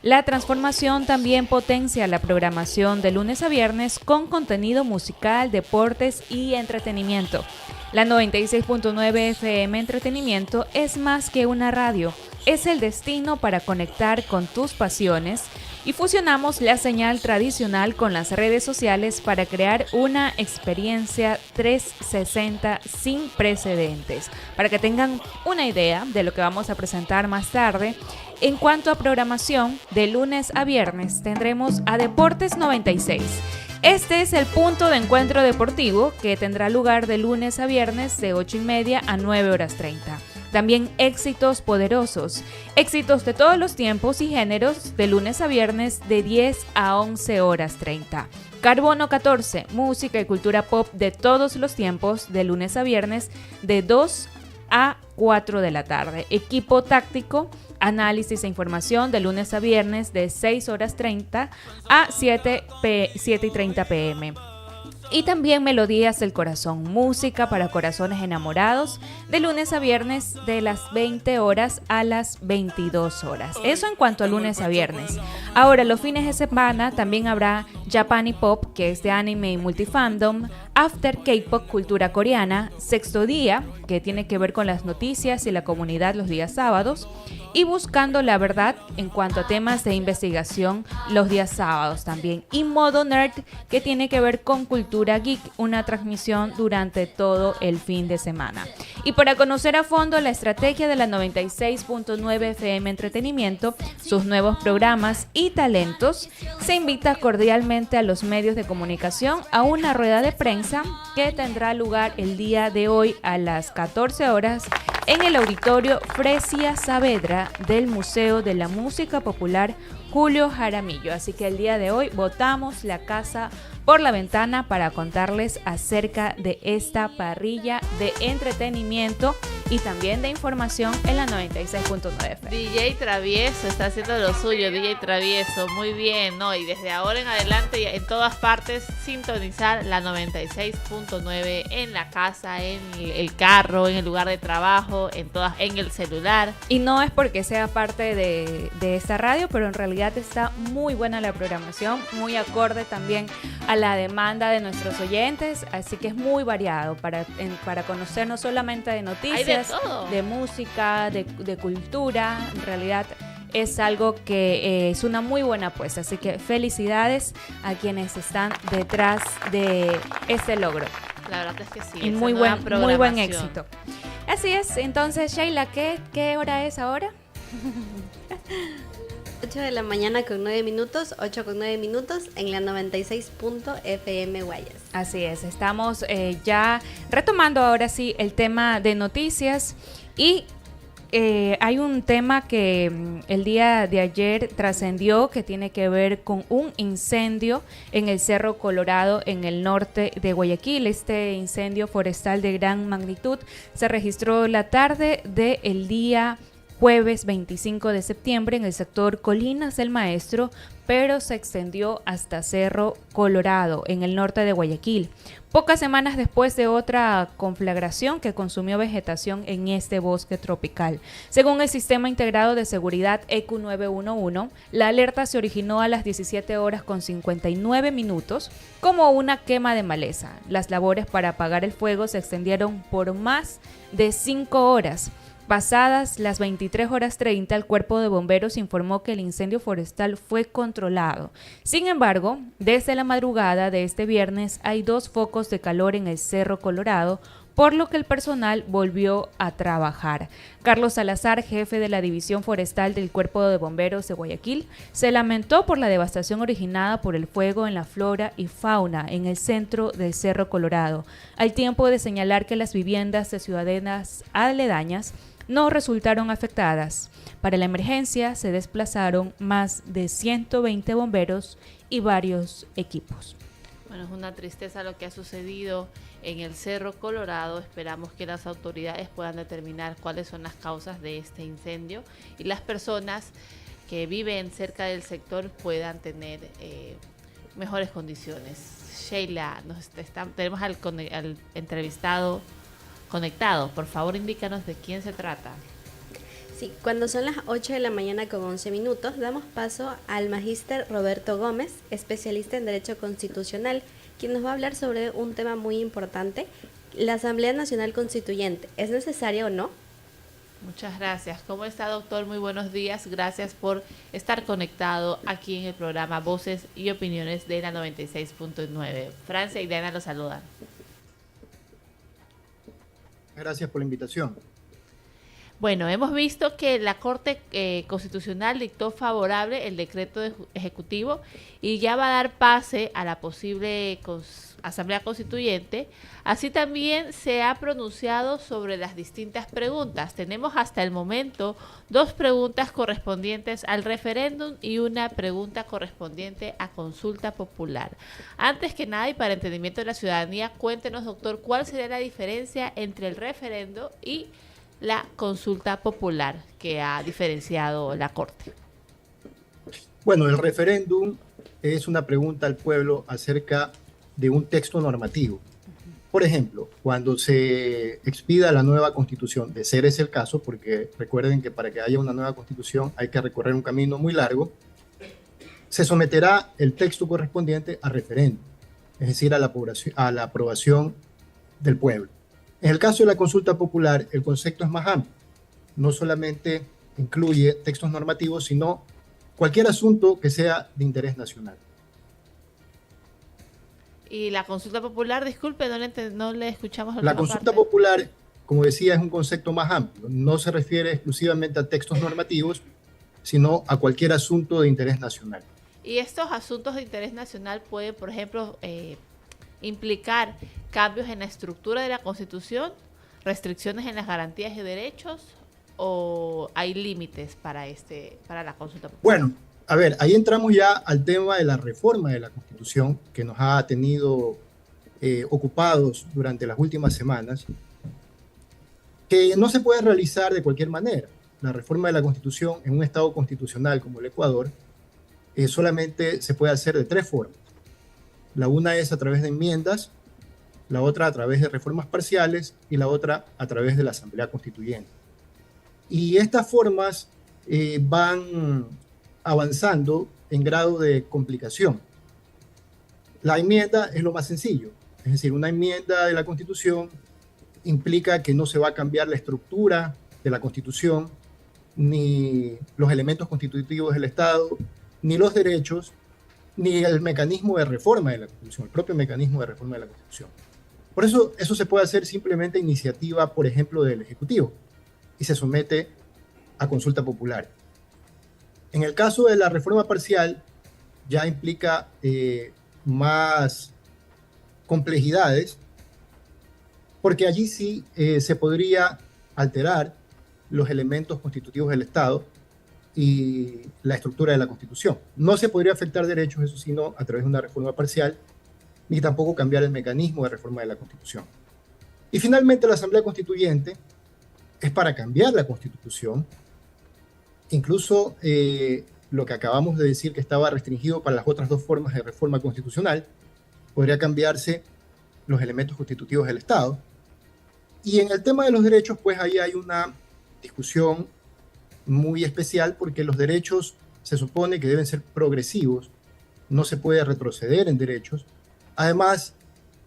La transformación también potencia la programación de lunes a viernes con contenido musical, deportes y entretenimiento. La 96.9 FM Entretenimiento es más que una radio, es el destino para conectar con tus pasiones y fusionamos la señal tradicional con las redes sociales para crear una experiencia 360 sin precedentes. Para que tengan una idea de lo que vamos a presentar más tarde, en cuanto a programación, de lunes a viernes tendremos a Deportes 96. Este es el punto de encuentro deportivo que tendrá lugar de lunes a viernes de 8:30 a 9:30. También éxitos poderosos, éxitos de todos los tiempos y géneros de lunes a viernes de 10 a 11:30. Carbono 14, música y cultura pop de todos los tiempos de lunes a viernes de 2 a 4 de la tarde. Equipo táctico, análisis e información de lunes a viernes de 6:30 a 7:30 p.m. Y también Melodías del Corazón, música para corazones enamorados, de lunes a viernes de las 20 horas a las 22 horas. Eso en cuanto a lunes a viernes. Ahora, los fines de semana también habrá Japan y Pop, que es de anime y multifandom, After K-Pop, cultura coreana, Sexto Día, que tiene que ver con las noticias y la comunidad los días sábados, y Buscando la Verdad en cuanto a temas de investigación los días sábados también. Y Modo Nerd, que tiene que ver con cultura geek, una transmisión durante todo el fin de semana. Y para conocer a fondo la estrategia de la 96.9 FM Entretenimiento, sus nuevos programas y talentos, se invita cordialmente a los medios de comunicación a una rueda de prensa que tendrá lugar el día de hoy a las 14 horas en el auditorio Fresia Saavedra del Museo de la Música Popular Julio Jaramillo. Así que el día de hoy botamos la casa por la ventana para contarles acerca de esta parrilla de entretenimiento y también de información en la 96.9. DJ Travieso está haciendo lo suyo, DJ Travieso, muy bien, ¿no? Y desde ahora en adelante en todas partes sintonizar la 96.9 en la casa, en el carro, en el lugar de trabajo, en el celular. Y no es porque sea parte de esta radio, pero en realidad está muy buena la programación, muy acorde también a la demanda de nuestros oyentes, así que es muy variado para conocer no solamente de noticias, de música, de cultura. En realidad es algo que es una muy buena apuesta, así que felicidades a quienes están detrás de este logro. La verdad es que sí. Y muy buen éxito. Así es, entonces Sheila, ¿qué hora es ahora? 8 de la mañana con 9 minutos, 8 con 9 minutos en la 96.fm Guayas. Así es, estamos ya retomando ahora sí el tema de noticias y hay un tema que el día de ayer trascendió que tiene que ver con un incendio en el Cerro Colorado en el norte de Guayaquil. Este incendio forestal de gran magnitud se registró la tarde del día jueves 25 de septiembre en el sector Colinas del Maestro, pero se extendió hasta Cerro Colorado, en el norte de Guayaquil, pocas semanas después de otra conflagración que consumió vegetación en este bosque tropical. Según el Sistema Integrado de Seguridad ECU 911, la alerta se originó a las 17 horas con 59 minutos como una quema de maleza. Las labores para apagar el fuego se extendieron por más de 5 horas. Pasadas las 23 horas 30, el Cuerpo de Bomberos informó que el incendio forestal fue controlado. Sin embargo, desde la madrugada de este viernes hay 2 focos de calor en el Cerro Colorado, por lo que el personal volvió a trabajar. Carlos Salazar, jefe de la División Forestal del Cuerpo de Bomberos de Guayaquil, se lamentó por la devastación originada por el fuego en la flora y fauna en el centro del Cerro Colorado, al tiempo de señalar que las viviendas de ciudadanas aledañas no resultaron afectadas. Para la emergencia se desplazaron más de 120 bomberos y varios equipos. Bueno, es una tristeza lo que ha sucedido en el Cerro Colorado. Esperamos que las autoridades puedan determinar cuáles son las causas de este incendio y las personas que viven cerca del sector puedan tener mejores condiciones. Sheila, tenemos al entrevistado conectado. Por favor, indícanos de quién se trata. Sí, cuando son las 8 de la mañana con 11 minutos, damos paso al magíster Roberto Gómez, especialista en Derecho Constitucional, quien nos va a hablar sobre un tema muy importante, la Asamblea Nacional Constituyente. ¿Es necesaria o no? Muchas gracias. ¿Cómo está, doctor? Muy buenos días. Gracias por estar conectado aquí en el programa Voces y Opiniones de la 96.9. Francia y Diana los saludan. Gracias por la invitación. Bueno, hemos visto que la Corte Constitucional dictó favorable el decreto ejecutivo y ya va a dar pase a la posible Asamblea Constituyente. Así también se ha pronunciado sobre las distintas preguntas. Tenemos hasta el momento 2 preguntas correspondientes al referéndum y una pregunta correspondiente a consulta popular. Antes que nada y para entendimiento de la ciudadanía, cuéntenos, doctor, ¿cuál sería la diferencia entre el referendo y la consulta popular que ha diferenciado la Corte? Bueno, el referéndum es una pregunta al pueblo acerca de un texto normativo. Por ejemplo, cuando se expida la nueva constitución, de ser ese el caso, porque recuerden que para que haya una nueva constitución hay que recorrer un camino muy largo, se someterá el texto correspondiente a referéndum, es decir, a la aprobación del pueblo. En el caso de la consulta popular, el concepto es más amplio. No solamente incluye textos normativos, sino cualquier asunto que sea de interés nacional. Y la consulta popular, disculpe, no le escuchamos la consulta popular, como decía, es un concepto más amplio. No se refiere exclusivamente a textos normativos, sino a cualquier asunto de interés nacional. Y estos asuntos de interés nacional pueden, por ejemplo, implicar cambios en la estructura de la Constitución, restricciones en las garantías y derechos, o hay límites para la consulta popular. Bueno, a ver, ahí entramos ya al tema de la reforma de la Constitución que nos ha tenido ocupados durante las últimas semanas, que no se puede realizar de cualquier manera. La reforma de la Constitución en un Estado constitucional como el Ecuador solamente se puede hacer de 3 formas. La una es a través de enmiendas, la otra a través de reformas parciales y la otra a través de la Asamblea Constituyente. Y estas formas van avanzando en grado de complicación. La enmienda es lo más sencillo, es decir, una enmienda de la Constitución implica que no se va a cambiar la estructura de la Constitución, ni los elementos constitutivos del Estado, ni los derechos, ni el mecanismo de reforma de la Constitución, el propio mecanismo de reforma de la Constitución. Por eso se puede hacer simplemente iniciativa, por ejemplo, del Ejecutivo, y se somete a consulta popular. En el caso de la reforma parcial, ya implica más complejidades, porque allí sí se podría alterar los elementos constitutivos del Estado y la estructura de la Constitución. No se podría afectar derechos, eso sí, no a través de una reforma parcial, ni tampoco cambiar el mecanismo de reforma de la Constitución. Y finalmente la Asamblea Constituyente es para cambiar la Constitución, incluso lo que acabamos de decir que estaba restringido para las otras 2 formas de reforma constitucional, podría cambiarse los elementos constitutivos del Estado. Y en el tema de los derechos, pues ahí hay una discusión muy especial, porque los derechos se supone que deben ser progresivos, no se puede retroceder en derechos. Además,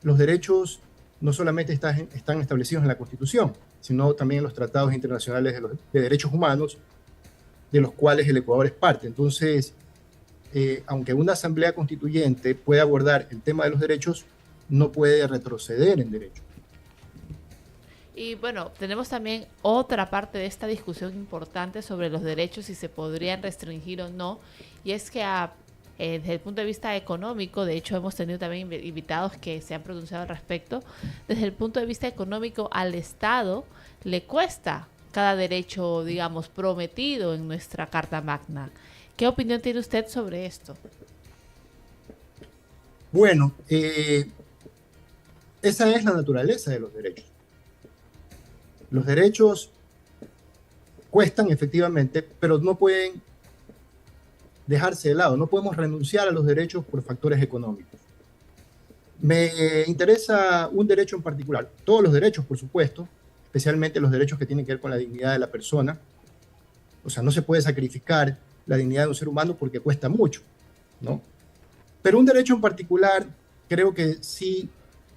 los derechos no solamente están establecidos en la Constitución, sino también en los tratados internacionales de derechos humanos, de los cuales el Ecuador es parte. Entonces, aunque una asamblea constituyente puede abordar el tema de los derechos, no puede retroceder en derechos. Y bueno, tenemos también otra parte de esta discusión importante sobre los derechos, si se podrían restringir o no, y es que desde el punto de vista económico, de hecho hemos tenido también invitados que se han pronunciado al respecto, desde el punto de vista económico al Estado le cuesta cada derecho, digamos, prometido en nuestra Carta Magna. ¿Qué opinión tiene usted sobre esto? Bueno, esa es la naturaleza de los derechos. Los derechos cuestan efectivamente, pero no pueden dejarse de lado. No podemos renunciar a los derechos por factores económicos. Me interesa un derecho en particular. Todos los derechos, por supuesto, especialmente los derechos que tienen que ver con la dignidad de la persona. O sea, no se puede sacrificar la dignidad de un ser humano porque cuesta mucho, ¿no? Pero un derecho en particular creo que sí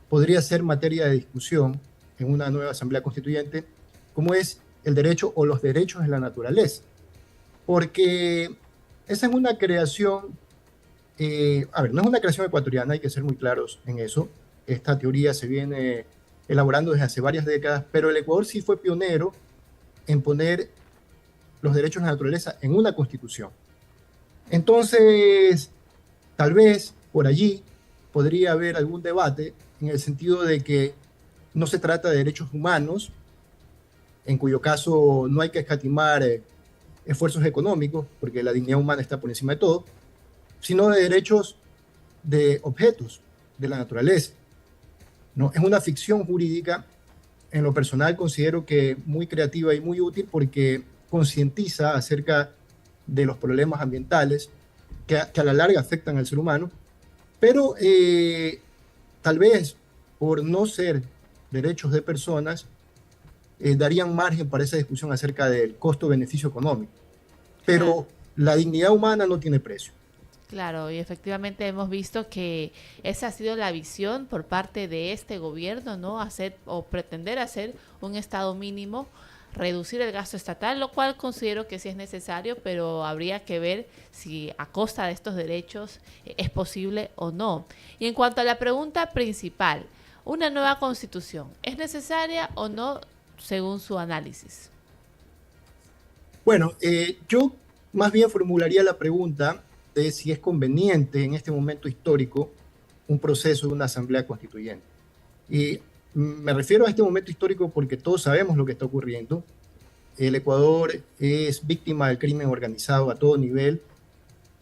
podría ser materia de discusión en una nueva Asamblea Constituyente, como es el derecho o los derechos de la naturaleza. Porque esa es una creación, no es una creación ecuatoriana, hay que ser muy claros en eso. Esta teoría se viene elaborando desde hace varias décadas, pero el Ecuador sí fue pionero en poner los derechos de la naturaleza en una constitución. Entonces, tal vez por allí podría haber algún debate en el sentido de que no se trata de derechos humanos, en cuyo caso no hay que escatimar esfuerzos económicos, porque la dignidad humana está por encima de todo, sino de derechos de objetos de la naturaleza, ¿no? Es una ficción jurídica, en lo personal considero que muy creativa y muy útil, porque concientiza acerca de los problemas ambientales que a la larga afectan al ser humano, pero tal vez por no ser derechos de personas, darían margen para esa discusión acerca del costo-beneficio económico. Pero la dignidad humana no tiene precio. Claro, y efectivamente hemos visto que esa ha sido la visión por parte de este gobierno, ¿no? Hacer o pretender hacer un estado mínimo, reducir el gasto estatal, lo cual considero que sí es necesario, pero habría que ver si a costa de estos derechos es posible o no. Y en cuanto a la pregunta principal, ¿una nueva constitución es necesaria o no según su análisis? Bueno, yo más bien formularía la pregunta de si es conveniente en este momento histórico un proceso de una asamblea constituyente. Y me refiero a este momento histórico porque todos sabemos lo que está ocurriendo. El Ecuador es víctima del crimen organizado a todo nivel.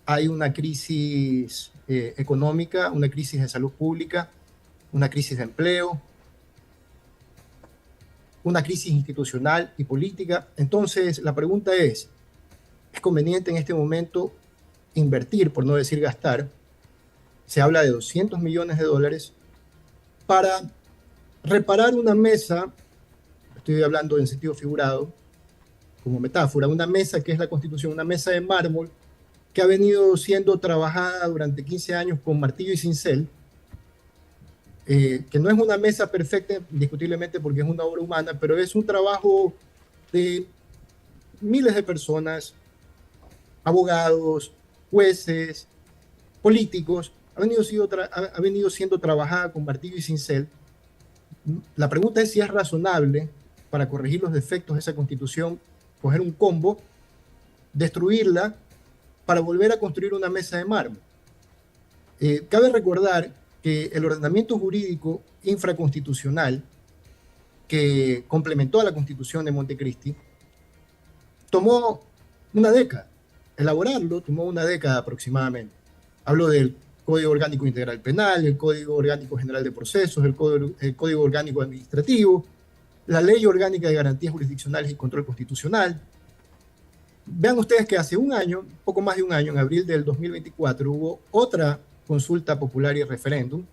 Hay una crisis económica, una crisis de salud pública, una crisis de empleo, una crisis institucional y política. Entonces, la pregunta ¿es conveniente en este momento invertir, por no decir gastar? Se habla de $200 millones para reparar una mesa, estoy hablando en sentido figurado, como metáfora, una mesa que es la Constitución, una mesa de mármol que ha venido siendo trabajada durante 15 años con martillo y cincel, que no es una mesa perfecta, indiscutiblemente porque es una obra humana, pero es un trabajo de miles de personas, abogados, jueces, políticos, ha venido siendo trabajada con martillo y cincel. La pregunta es si es razonable, para corregir los defectos de esa Constitución, coger un combo, destruirla, para volver a construir una mesa de mármol. Cabe recordar que el ordenamiento jurídico infraconstitucional que complementó a la Constitución de Montecristi tomó una década. Elaborarlo tomó una década aproximadamente. Hablo del Código Orgánico Integral Penal, el Código Orgánico General de Procesos, el Código Orgánico Administrativo, la Ley Orgánica de Garantías Jurisdiccionales y Control Constitucional. Vean ustedes que hace un año, poco más de un año, en abril del 2024, hubo otra consulta popular y referéndum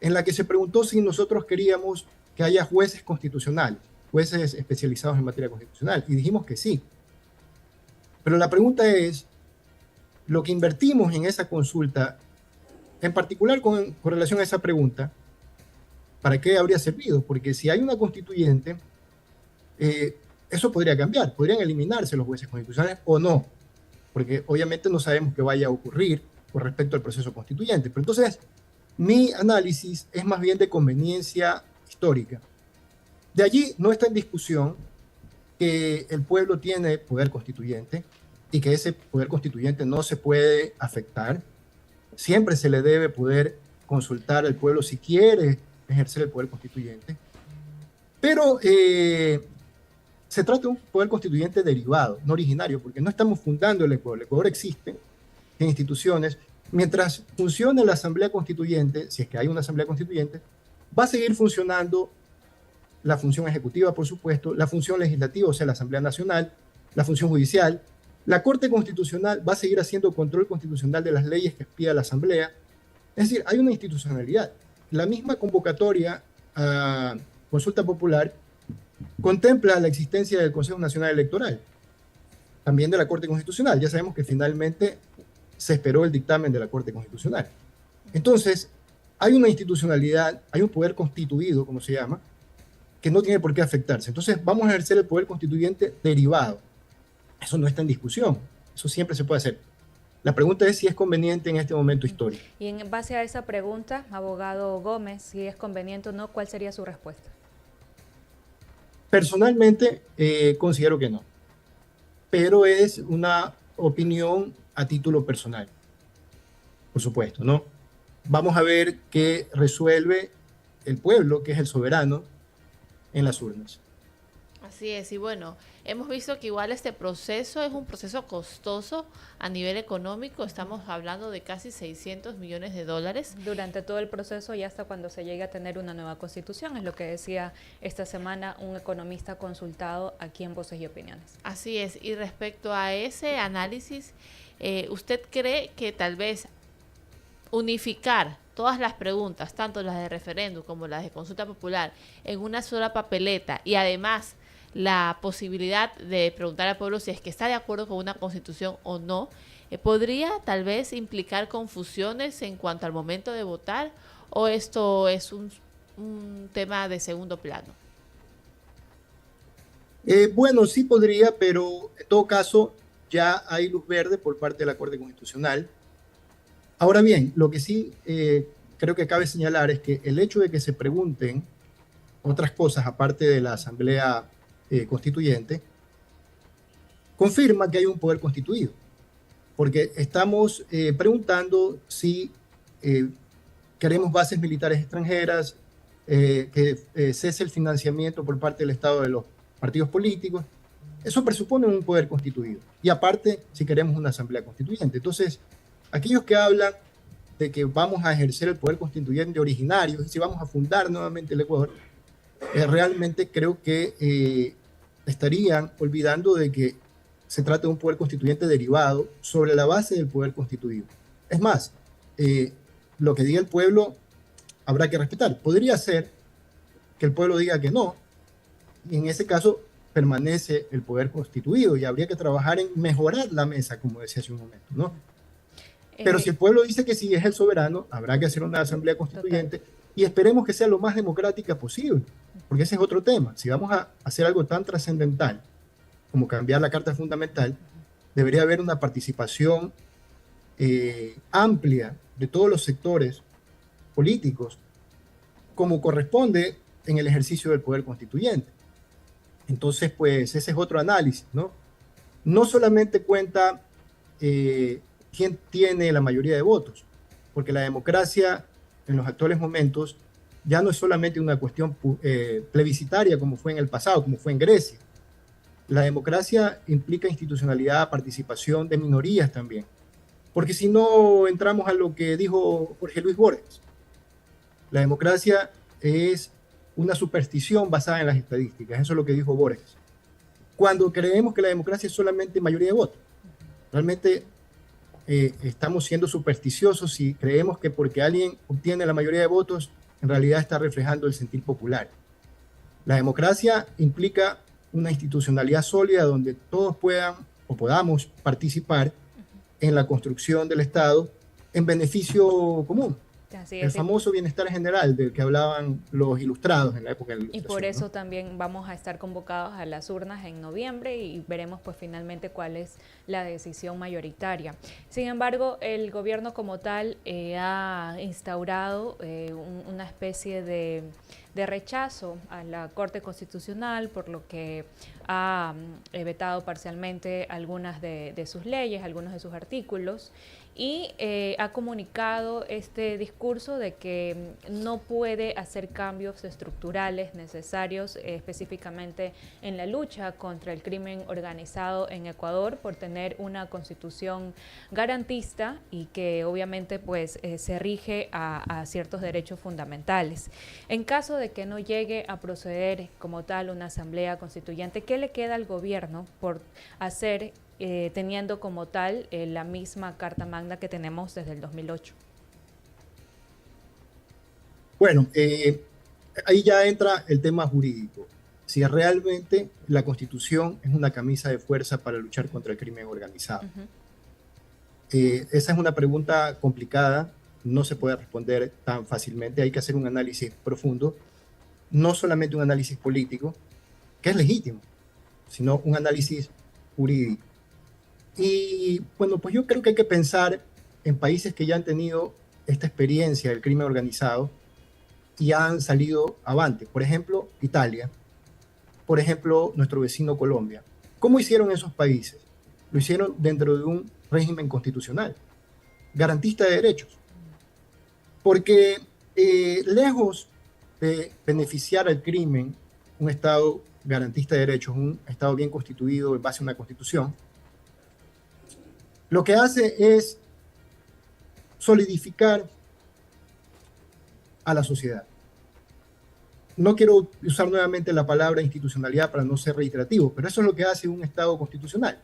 en la que se preguntó si nosotros queríamos que haya jueces constitucionales, jueces especializados en materia constitucional, y dijimos que sí. Pero la pregunta es, lo que invertimos en esa consulta, en particular con relación a esa pregunta, ¿para qué habría servido? Porque si hay una constituyente, eso podría cambiar, podrían eliminarse los jueces constitucionales o no, porque obviamente no sabemos qué vaya a ocurrir con respecto al proceso constituyente. Pero entonces, mi análisis es más bien de conveniencia histórica. De allí no está en discusión que el pueblo tiene poder constituyente y que ese poder constituyente no se puede afectar. Siempre se le debe poder consultar al pueblo si quiere ejercer el poder constituyente. Pero se trata de un poder constituyente derivado, no originario, porque no estamos fundando el Ecuador. El Ecuador existe en instituciones. Mientras funcione la Asamblea Constituyente, si es que hay una Asamblea Constituyente, va a seguir funcionando la función ejecutiva, por supuesto, la función legislativa, o sea, la Asamblea Nacional, la función judicial. La Corte Constitucional va a seguir haciendo control constitucional de las leyes que expida la Asamblea. Es decir, hay una institucionalidad. La misma convocatoria a consulta popular contempla la existencia del Consejo Nacional Electoral, también de la Corte Constitucional. Ya sabemos que finalmente se esperó el dictamen de la Corte Constitucional. Entonces, hay una institucionalidad, hay un poder constituido, como se llama, que no tiene por qué afectarse. Entonces, vamos a ejercer el poder constituyente derivado. Eso no está en discusión, eso siempre se puede hacer. La pregunta es si es conveniente en este momento histórico. Y en base a esa pregunta, abogado Gómez, si es conveniente o no, ¿cuál sería su respuesta? Personalmente, considero que no, pero es una opinión a título personal, por supuesto, ¿no? Vamos a ver qué resuelve el pueblo, que es el soberano, en las urnas. Así es, y bueno, hemos visto que igual este proceso es un proceso costoso a nivel económico, estamos hablando de casi $600 millones. Durante todo el proceso y hasta cuando se llegue a tener una nueva constitución, es lo que decía esta semana un economista consultado aquí en Voces y Opiniones. Así es, y respecto a ese análisis, ¿usted cree que tal vez unificar todas las preguntas, tanto las de referéndum como las de consulta popular, en una sola papeleta y además la posibilidad de preguntar al pueblo si es que está de acuerdo con una constitución o no, ¿podría tal vez implicar confusiones en cuanto al momento de votar o esto es un tema de segundo plano? Bueno, sí podría, pero en todo caso ya hay luz verde por parte de la Corte Constitucional. Ahora bien, lo que sí creo que cabe señalar es que el hecho de que se pregunten otras cosas aparte de la Asamblea Constituyente confirma que hay un poder constituido, porque estamos preguntando si queremos bases militares extranjeras, que cese el financiamiento por parte del Estado de los partidos políticos. Eso presupone un poder constituido. Y aparte, si queremos una asamblea constituyente. Entonces, aquellos que hablan de que vamos a ejercer el poder constituyente originario, y si vamos a fundar nuevamente el Ecuador, realmente creo que estarían olvidando de que se trata de un poder constituyente derivado sobre la base del poder constituido. Es más, lo que diga el pueblo habrá que respetar. Podría ser que el pueblo diga que no, y en ese caso permanece el poder constituido y habría que trabajar en mejorar la mesa, como decía hace un momento, ¿no? Pero si el pueblo dice que sí es el soberano, habrá que hacer una asamblea constituyente y esperemos que sea lo más democrática posible, porque ese es otro tema. Si vamos a hacer algo tan trascendental como cambiar la Carta Fundamental, debería haber una participación amplia de todos los sectores políticos, como corresponde en el ejercicio del poder constituyente. Entonces, pues, ese es otro análisis, ¿no? No solamente cuenta quién tiene la mayoría de votos, porque la democracia en los actuales momentos ya no es solamente una cuestión plebiscitaria como fue en el pasado, como fue en Grecia. La democracia implica institucionalidad, participación de minorías también. Porque si no entramos a lo que dijo Jorge Luis Borges, la democracia es una superstición basada en las estadísticas. Eso es lo que dijo Borges. Cuando creemos que la democracia es solamente mayoría de votos, realmente estamos siendo supersticiosos si creemos que porque alguien obtiene la mayoría de votos, en realidad está reflejando el sentir popular. La democracia implica una institucionalidad sólida donde todos puedan o podamos participar en la construcción del Estado en beneficio común. El famoso bienestar general del que hablaban los ilustrados en la época de la Ilustración. Y por eso también vamos a estar convocados a las urnas en noviembre y veremos pues finalmente cuál es la decisión mayoritaria. Sin embargo, el gobierno como tal ha instaurado una especie de rechazo a la Corte Constitucional, por lo que ha vetado parcialmente algunas de sus leyes, algunos de sus artículos, y ha comunicado este discurso de que no puede hacer cambios estructurales necesarios específicamente en la lucha contra el crimen organizado en Ecuador por tener una constitución garantista y que obviamente pues se rige a ciertos derechos fundamentales. En caso de que no llegue a proceder como tal una asamblea constituyente, ¿qué le queda al gobierno por hacer teniendo como tal la misma Carta Magna que tenemos desde el 2008? Bueno, ahí ya entra el tema jurídico. Si realmente la Constitución es una camisa de fuerza para luchar contra el crimen organizado. Esa es una pregunta complicada, no se puede responder tan fácilmente, hay que hacer un análisis profundo, no solamente un análisis político, que es legítimo, sino un análisis jurídico. Y bueno, pues yo creo que hay que pensar en países que ya han tenido esta experiencia del crimen organizado y han salido avante. Por ejemplo, Italia. Por ejemplo, nuestro vecino Colombia. ¿Cómo hicieron esos países? Lo hicieron dentro de un régimen constitucional, garantista de derechos. Porque lejos de beneficiar al crimen, un Estado garantista de derechos, un Estado bien constituido en base a una constitución, lo que hace es solidificar a la sociedad. No quiero usar nuevamente la palabra institucionalidad para no ser reiterativo, pero eso es lo que hace un Estado constitucional,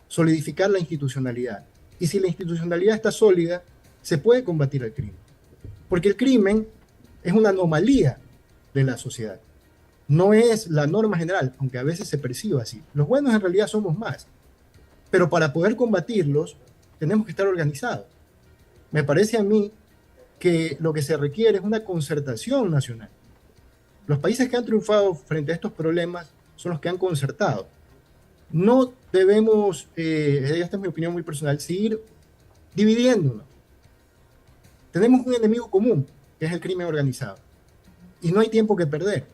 solidificar la institucionalidad. Y si la institucionalidad está sólida, se puede combatir el crimen. Porque el crimen es una anomalía de la sociedad. No es la norma general, aunque a veces se perciba así. Los buenos en realidad somos más. Pero para poder combatirlos, tenemos que estar organizados. Me parece a mí que lo que se requiere es una concertación nacional. Los países que han triunfado frente a estos problemas son los que han concertado. No debemos, esta es mi opinión muy personal, seguir dividiéndonos. Tenemos un enemigo común, que es el crimen organizado. Y no hay tiempo que perder.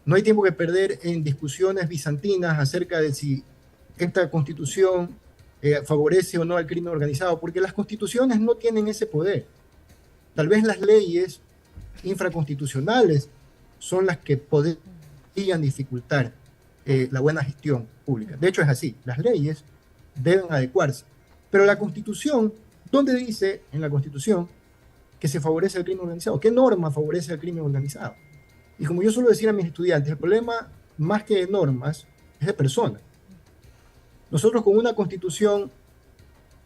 No hay tiempo que perder en discusiones bizantinas acerca de si esta constitución favorece o no al crimen organizado, porque las constituciones no tienen ese poder. Tal vez las leyes infraconstitucionales son las que podrían dificultar la buena gestión pública. De hecho es así, las leyes deben adecuarse. Pero la Constitución, ¿dónde dice en la Constitución que se favorece el crimen organizado? ¿Qué norma favorece el crimen organizado? Y como yo suelo decir a mis estudiantes, el problema más que de normas es de personas. Nosotros con una Constitución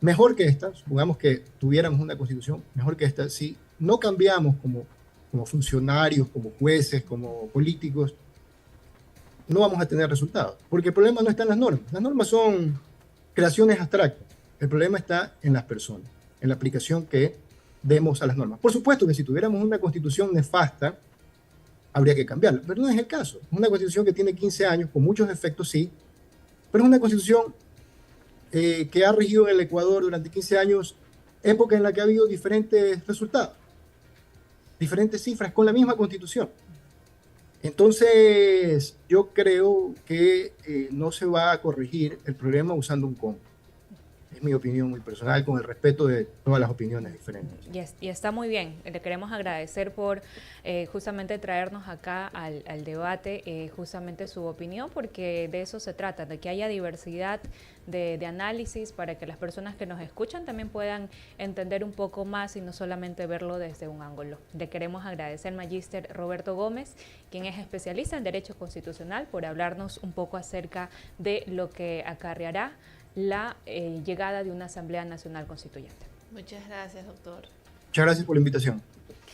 mejor que esta, supongamos que tuviéramos una Constitución mejor que esta, si no cambiamos como funcionarios, como jueces, como políticos, no vamos a tener resultados. Porque el problema no está en las normas. Las normas son creaciones abstractas. El problema está en las personas, en la aplicación que demos a las normas. Por supuesto que si tuviéramos una Constitución nefasta, habría que cambiarla, pero no es el caso. Es una Constitución que tiene 15 años, con muchos efectos, sí, pero es una Constitución que ha regido en el Ecuador durante 15 años, época en la que ha habido diferentes resultados, diferentes cifras con la misma Constitución. Entonces, yo creo que no se va a corregir el problema usando un combo. Es mi opinión muy personal, con el respeto de todas las opiniones diferentes. Y está muy bien. Le queremos agradecer por justamente traernos acá al debate justamente su opinión, porque de eso se trata, de que haya diversidad de análisis para que las personas que nos escuchan también puedan entender un poco más y no solamente verlo desde un ángulo. Le queremos agradecer al magíster Roberto Gómez, quien es especialista en Derecho Constitucional, por hablarnos un poco acerca de lo que acarreará la llegada de una Asamblea Nacional Constituyente. Muchas gracias, doctor. Muchas gracias por la invitación.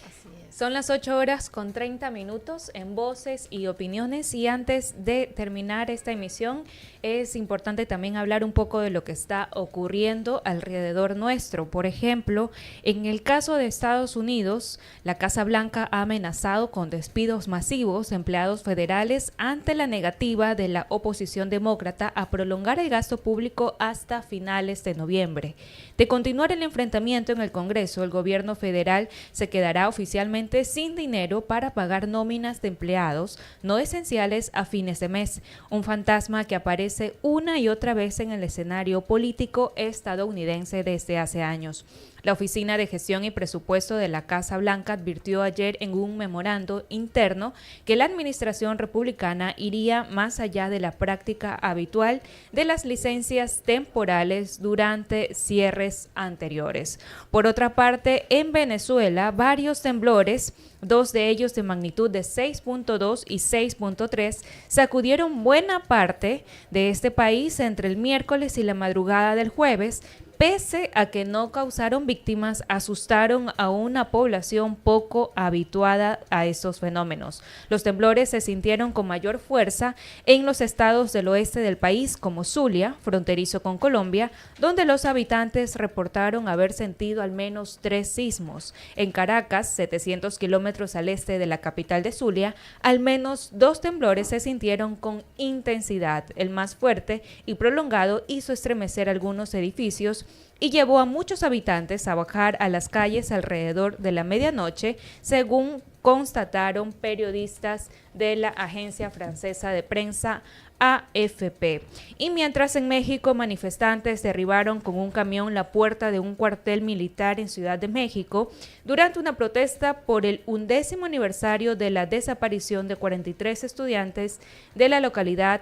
Así es. Son las 8:30 en Voces y Opiniones, y antes de terminar esta emisión es importante también hablar un poco de lo que está ocurriendo alrededor nuestro. Por ejemplo, en el caso de Estados Unidos, la Casa Blanca ha amenazado con despidos masivos de empleados federales ante la negativa de la oposición demócrata a prolongar el gasto público hasta finales de noviembre. De continuar el enfrentamiento en el Congreso, el gobierno federal se quedará oficialmente sin dinero para pagar nóminas de empleados no esenciales a fines de mes, un fantasma que aparece una y otra vez en el escenario político estadounidense desde hace años. La Oficina de Gestión y Presupuesto de la Casa Blanca advirtió ayer en un memorando interno que la administración republicana iría más allá de la práctica habitual de las licencias temporales durante cierres anteriores. Por otra parte, en Venezuela, varios temblores, dos de ellos de magnitud de 6.2 y 6.3, sacudieron buena parte de este país entre el miércoles y la madrugada del jueves. Pese a que no causaron víctimas, asustaron a una población poco habituada a estos fenómenos. Los temblores se sintieron con mayor fuerza en los estados del oeste del país, como Zulia, fronterizo con Colombia, donde los habitantes reportaron haber sentido al menos 3 sismos. En Caracas, 700 kilómetros al este de la capital de Zulia, al menos 2 temblores se sintieron con intensidad. El más fuerte y prolongado hizo estremecer algunos edificios y llevó a muchos habitantes a bajar a las calles alrededor de la medianoche, según constataron periodistas de la agencia francesa de prensa AFP. Y mientras en México, manifestantes derribaron con un camión la puerta de un cuartel militar en Ciudad de México durante una protesta por el 11º aniversario de la desaparición de 43 estudiantes de la localidad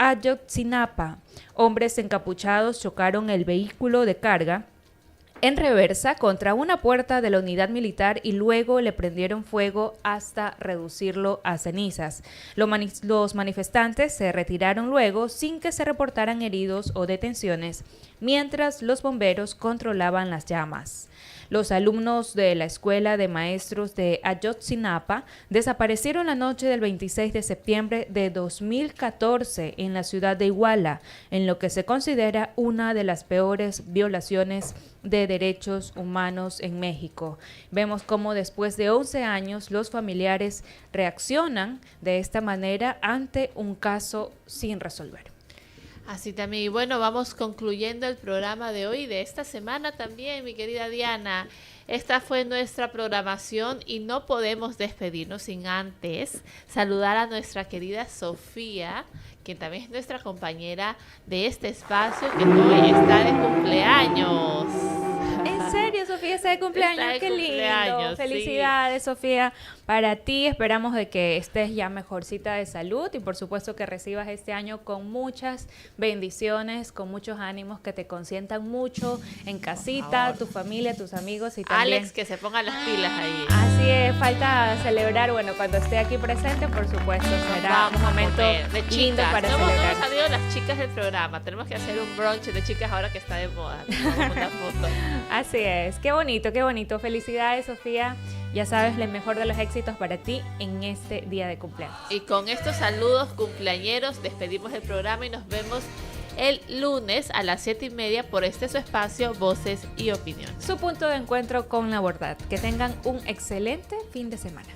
Ayotzinapa. Hombres encapuchados chocaron el vehículo de carga en reversa contra una puerta de la unidad militar y luego le prendieron fuego hasta reducirlo a cenizas. Los manifestantes se retiraron luego sin que se reportaran heridos o detenciones, mientras los bomberos controlaban las llamas. Los alumnos de la Escuela de Maestros de Ayotzinapa desaparecieron la noche del 26 de septiembre de 2014 en la ciudad de Iguala, en lo que se considera una de las peores violaciones de derechos humanos en México. Vemos cómo después de 11 años los familiares reaccionan de esta manera ante un caso sin resolver. Así también, y bueno, vamos concluyendo el programa de hoy, de esta semana también, mi querida Diana. Esta fue nuestra programación y no podemos despedirnos sin antes saludar a nuestra querida Sofía, quien también es nuestra compañera de este espacio, que hoy está de cumpleaños. ¿En serio, Sofía está de cumpleaños? Está de ¡Qué cumpleaños, lindo! Felicidades, sí. Sofía, para ti. Esperamos de que estés ya mejorcita de salud y por supuesto que recibas este año con muchas bendiciones, con muchos ánimos, que te consientan mucho en casita, tu familia, tus amigos y también... Alex, que se ponga las pilas ahí. Así es, falta celebrar, bueno, cuando esté aquí presente, por supuesto, será un momento lindo para celebrar. No hemos salido las chicas del programa, tenemos que hacer un brunch de chicas ahora que está de moda. Una foto. Así es, qué bonito, qué bonito. Felicidades, Sofía. Ya sabes, el mejor de los éxitos para ti en este día de cumpleaños. Y con estos saludos cumpleañeros despedimos el programa y nos vemos el lunes a las 7:30 por su espacio Voces y Opinión. Su punto de encuentro con la verdad. Que tengan un excelente fin de semana.